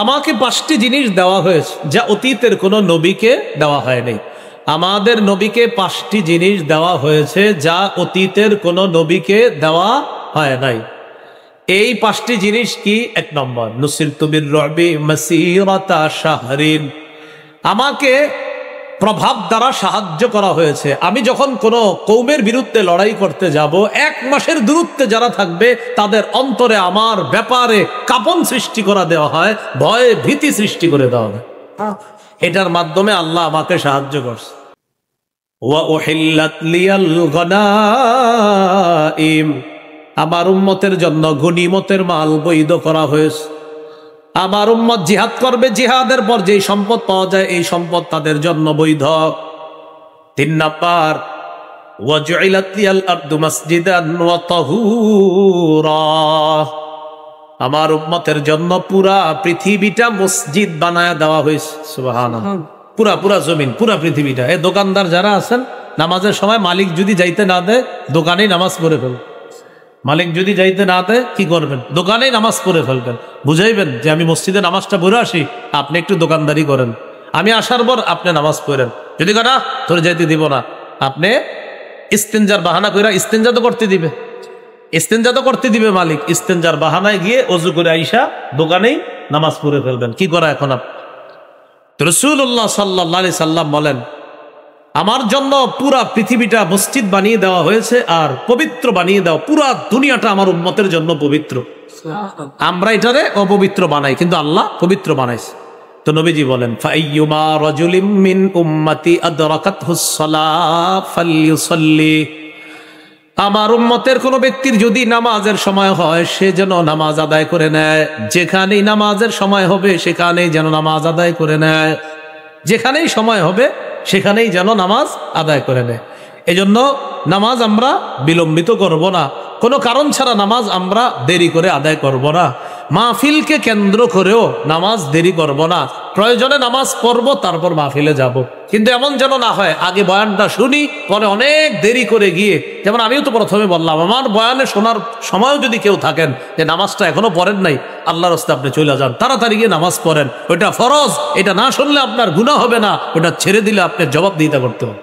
আমাকে 5টি জিনিস দেওয়া হয়েছে যা অতীতের কোনো নবীকে দেওয়া হয়নি। আমাদের নবীকে 5টি জিনিস দেওয়া হয়েছে যা অতীতের কোনো নবীকে দেওয়া হয় নাই। এই 5টি জিনিস কি? 1 নম্বর, নুসিরতু বির-রু'বি মাসিরাতা শাহরিন, আমাকে প্রভাব দ্বারা সাহায্য করা হয়েছে। আমি যখন কোনো কওমের বিরুদ্ধে লড়াই করতে যাব, 1 মাসের দূরত্বে যারা থাকবে তাদের অন্তরে আমার ব্যাপারে কাঁপন সৃষ্টি করা দেওয়া হয়, ভয়ে ভীতি সৃষ্টি করে দেওয়া হয়। এটার মাধ্যমে আল্লাহ আমাকে সাহায্য করছে। ওয়া উহিল্লাত লিয়াল গনাইম, আমার উম্মতের জন্য গনিমতের মাল বৈধ করা হয়েছে। আমার উম্মত জিহাদ করবে, জিহাদের পর যেই সম্পদ পাওয়া যায় এই সম্পদ তাদের জন্য বৈধ। 3 নাম্বার, ওয়া জুইলাত লিয়াল আরদু মাসজিদান ওয়া তাহুরা, আমার উম্মতের জন্য পুরা পৃথিবীটা মসজিদ বানায় দেওয়া হয়েছে। সুবহানাল্লাহ, পুরা জমিন, পুরা পৃথিবীটা। এই দোকানদার যারা আছেন, নামাজের সময় মালিক যদি যাইতে না দেয় দোকানেই নামাজ পড়ে ফেলবেন। মালিক যদি যাইতে না দেয় কি করবেন? দোকানেই নামাজ পড়ে ফেলবেন। বুঝাইবেন যে আমি মসজিদে নামাজটা পড়ে আসি, আপনি একটু দোকানদারি করেন, আমি আসার পর আপনি নামাজ পড়েন। যদি কাটা তোর যাইতে দিব না, আপনি ইস্তেঞ্জার বাহানা কইরা ইস্তেঞ্জা তো করতে দিবে, ইস্তেঞ্জা তো করতে দিবে মালিক। ইস্তেঞ্জার বাহানায় গিয়ে ওযু করে আইসা দোকানেই নামাজ পড়ে ফেলবেন। কি করা এখন? রাসূলুল্লাহ সাল্লাল্লাহু আলাইহি সাল্লাম বলেন, আমার জন্য পুরা পৃথিবীটা মসজিদ বানিয়ে দেওয়া হয়েছে আর পবিত্র বানিয়ে দেওয়া, পুরা দুনিয়াটা আমার উম্মতের জন্য পবিত্র। আমরা এটারে অপবিত্র বানাই, কিন্তু আল্লাহ পবিত্র বানাইছে। তো নবীজি বলেন, ফাইয়ুমা রাজুলিম মিন উম্মতি আদরাকাতহুস সালাহ ফালইউসাল্লি, আমার উম্মতের কোন ব্যক্তির যদি নামাজের সময় হয় সে যেন নামাজ আদায় করে নেয়। যেখানেই নামাজের সময় হবে সেখানেই যেন নামাজ আদায় করে নেয়, যেখানেই সময় হবে সেখানেই যেন নামাজ আদায় করে নেয়। এজন্য নামাজ আমরা বিলম্বিত করব না, কোনো কারণ ছাড়া নামাজ আমরা দেরি করে আদায় করব না। মাহফিলকে কেন্দ্র করেও নামাজ দেরি করব না, প্রয়োজনে নামাজ পড়ব তারপর মাহফিলে যাব। কিন্তু এমন যেন না হয় আগে বয়ানটা শুনি পরে অনেক দেরি করে গিয়ে, যেমন আমিও তো প্রথমে বললাম, আমার বয়ানে শোনার সময়ও যদি কেউ থাকেন যে নামাজটা এখনো পড়েন নাই, আল্লাহর রাস্তায় আপনি চলে যান, তাড়াতাড়ি গিয়ে নামাজ পড়েন, ওইটা ফরজ। এটা না শুনলে আপনার গুনাহ হবে না, ওটা ছেড়ে দিলে আপনার জবাবদিহিতা করতে হবে।